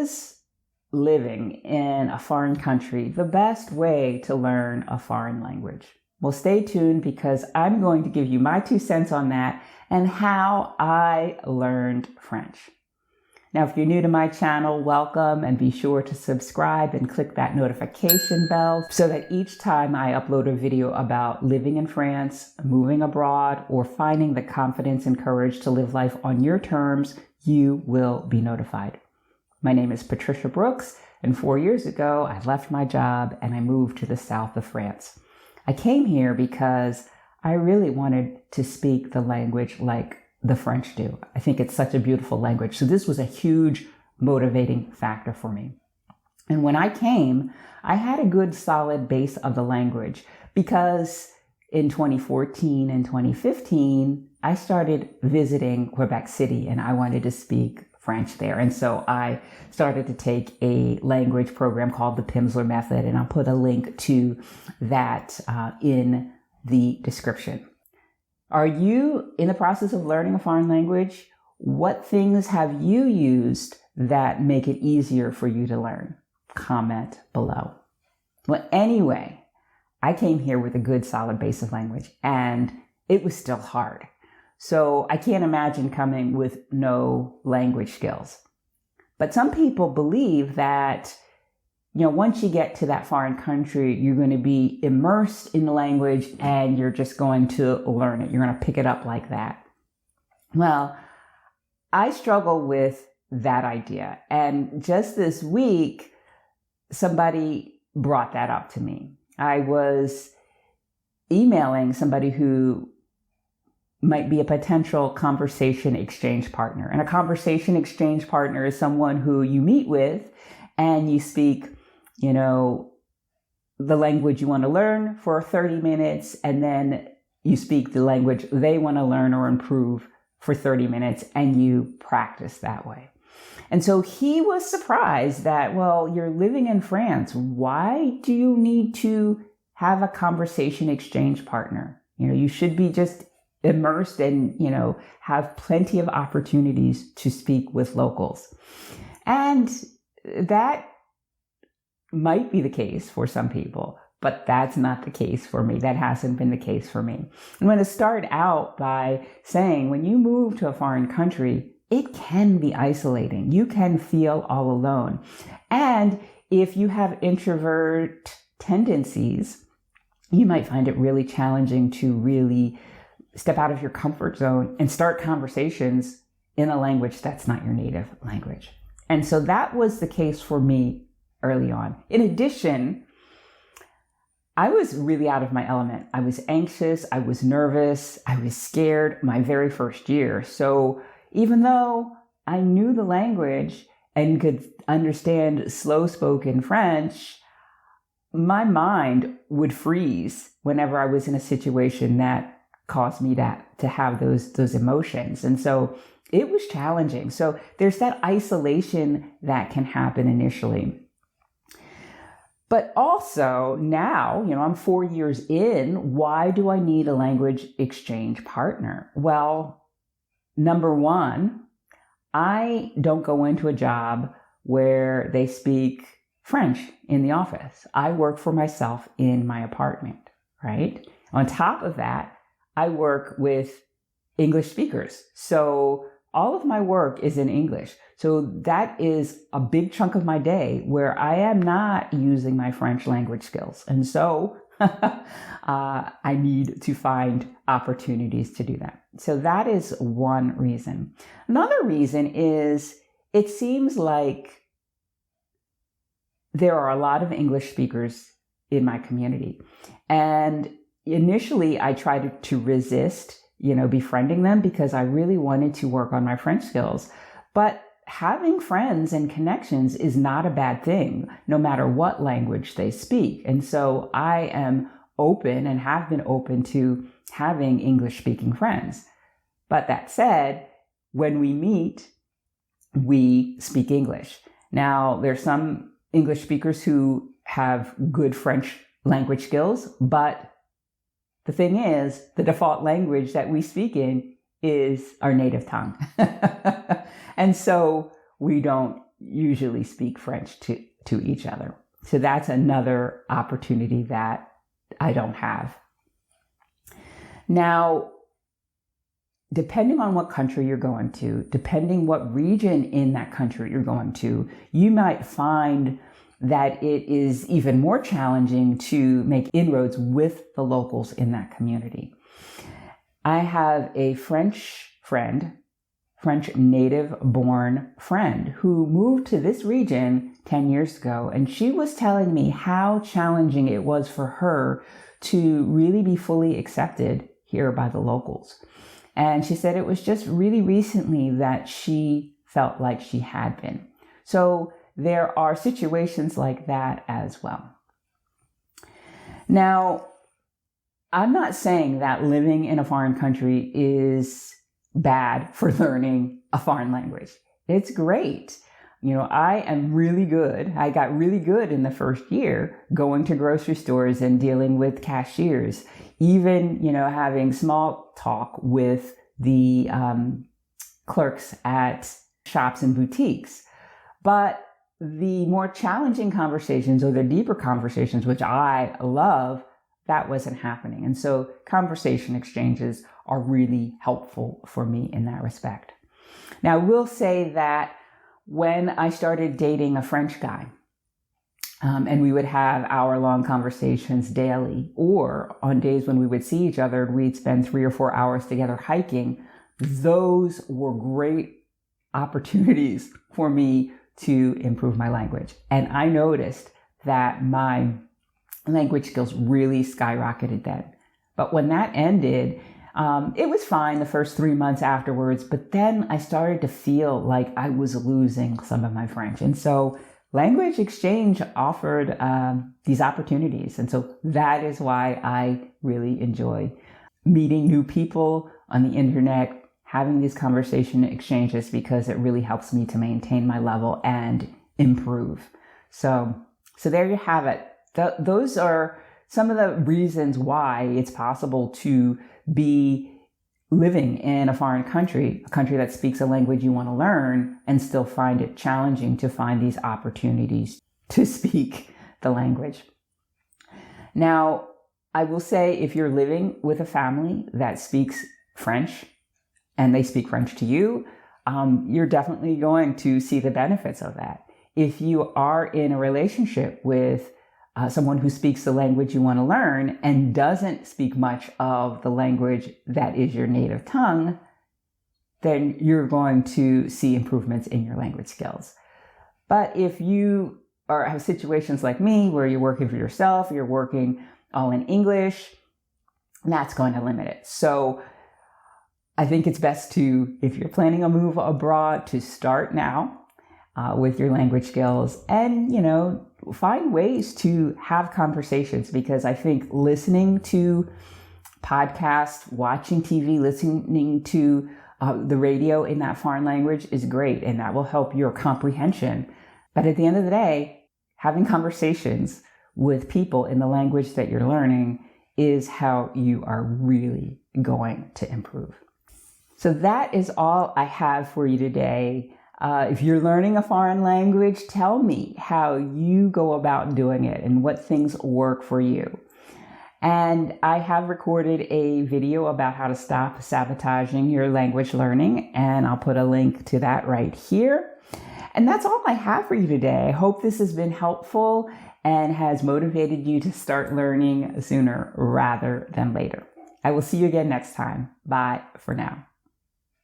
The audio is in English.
Is living in a foreign country the best way to learn a foreign language? Well, stay tuned because I'm going to give you my 2 cents on that and how I learned French. Now, if you're new to my channel, welcome, and be sure to subscribe and click that notification bell so that each time I upload a video about living in France, moving abroad, or finding the confidence and courage to live life on your terms, you will be notified. My name is Patricia Brooks, and 4 years ago, I left my job and I moved to the south of France. I came here because I really wanted to speak the language like the French do. I think it's such a beautiful language. So this was a huge motivating factor for me. And when I came, I had a good solid base of the language because in 2014 and 2015, I started visiting Quebec City and I wanted to speak French there. And so I started to take a language program called the Immersion Method, and I'll put a link to that in the description. Are you in the process of learning a foreign language? What things have you used that make it easier for you to learn? Comment below. Well, anyway, I came here with a good solid base of language and it was still hard. So I can't imagine coming with no language skills. But some people believe that once you get to that foreign country, you're going to be immersed in the language and you're just going to learn it. You're going to pick it up like that. Well, I struggle with that idea. And just this week, somebody brought that up to me. I was emailing somebody who might be a potential conversation exchange partner. And a conversation exchange partner is someone who you meet with and you speak the language you want to learn for 30 minutes, and then you speak the language they want to learn or improve for 30 minutes, and you practice that way. And so he was surprised that, well, you're living in France. Why do you need to have a conversation exchange partner? You should be just immersed and, have plenty of opportunities to speak with locals. And that might be the case for some people, but that's not the case for me. That hasn't been the case for me. I'm going to start out by saying when you move to a foreign country, it can be isolating. You can feel all alone. And if you have introvert tendencies, you might find it really challenging to really step out of your comfort zone and start conversations in a language that's not your native language. And so that was the case for me early on. In addition, I was really out of my element. I was anxious, I was nervous, I was scared my very first year. So even though I knew the language and could understand slow-spoken French, my mind would freeze whenever I was in a situation that caused me to have those emotions. And so it was challenging. So there's that isolation that can happen initially. But also now, I'm 4 years in, why do I need a language exchange partner? Well, number one, I don't go into a job where they speak French in the office. I work for myself in my apartment, right? On top of that, I work with English speakers. So all of my work is in English. So that is a big chunk of my day where I am not using my French language skills. And so I need to find opportunities to do that. So that is one reason. Another reason is it seems like there are a lot of English speakers in my community. And initially I tried to resist befriending them because I really wanted to work on my French skills. But having friends and connections is not a bad thing, no matter what language they speak. And so I am open and have been open to having English-speaking friends. But that said, when we meet, we speak English. Now, there's some English speakers who have good French language skills, but the thing is, the default language that we speak in is our native tongue. And so we don't usually speak French to each other. So that's another opportunity that I don't have. Now, depending on what country you're going to, depending what region in that country you're going to, you might find that it is even more challenging to make inroads with the locals in that community. I have a French native-born friend who moved to this region 10 years ago, and she was telling me how challenging it was for her to really be fully accepted here by the locals. And she said it was just really recently that she felt like she had been. So there are situations like that as well. Now, I'm not saying that living in a foreign country is bad for learning a foreign language. It's great. I am really good. I got really good in the first year going to grocery stores and dealing with cashiers, even, having small talk with the clerks at shops and boutiques. But the more challenging conversations or the deeper conversations, which I love, that wasn't happening. And so conversation exchanges are really helpful for me in that respect. Now, I will say that when I started dating a French guy, and we would have hour-long conversations daily, or on days when we would see each other, we'd spend 3 or 4 hours together hiking. Those were great opportunities for me to improve my language. And I noticed that my language skills really skyrocketed then. But when that ended, it was fine the first 3 months afterwards, but then I started to feel like I was losing some of my French. And so language exchange offered these opportunities. And so that is why I really enjoy meeting new people on the internet, having these conversation exchanges, because it really helps me to maintain my level and improve. So there you have it. Those are some of the reasons why it's possible to be living in a foreign country, a country that speaks a language you want to learn, and still find it challenging to find these opportunities to speak the language. Now, I will say, if you're living with a family that speaks French and they speak French to you, you're definitely going to see the benefits of that. If you are in a relationship with someone who speaks the language you want to learn and doesn't speak much of the language that is your native tongue, then you're going to see improvements in your language skills. But if you have situations like me where you're working for yourself, you're working all in English, that's going to limit it. So I think it's best to, if you're planning a move abroad, to start now with your language skills, and, find ways to have conversations, because I think listening to podcasts, watching TV, listening to the radio in that foreign language is great, and that will help your comprehension. But at the end of the day, having conversations with people in the language that you're learning is how you are really going to improve. So that is all I have for you today. If you're learning a foreign language, tell me how you go about doing it and what things work for you. And I have recorded a video about how to stop sabotaging your language learning, and I'll put a link to that right here. And that's all I have for you today. I hope this has been helpful and has motivated you to start learning sooner rather than later. I will see you again next time. Bye for now.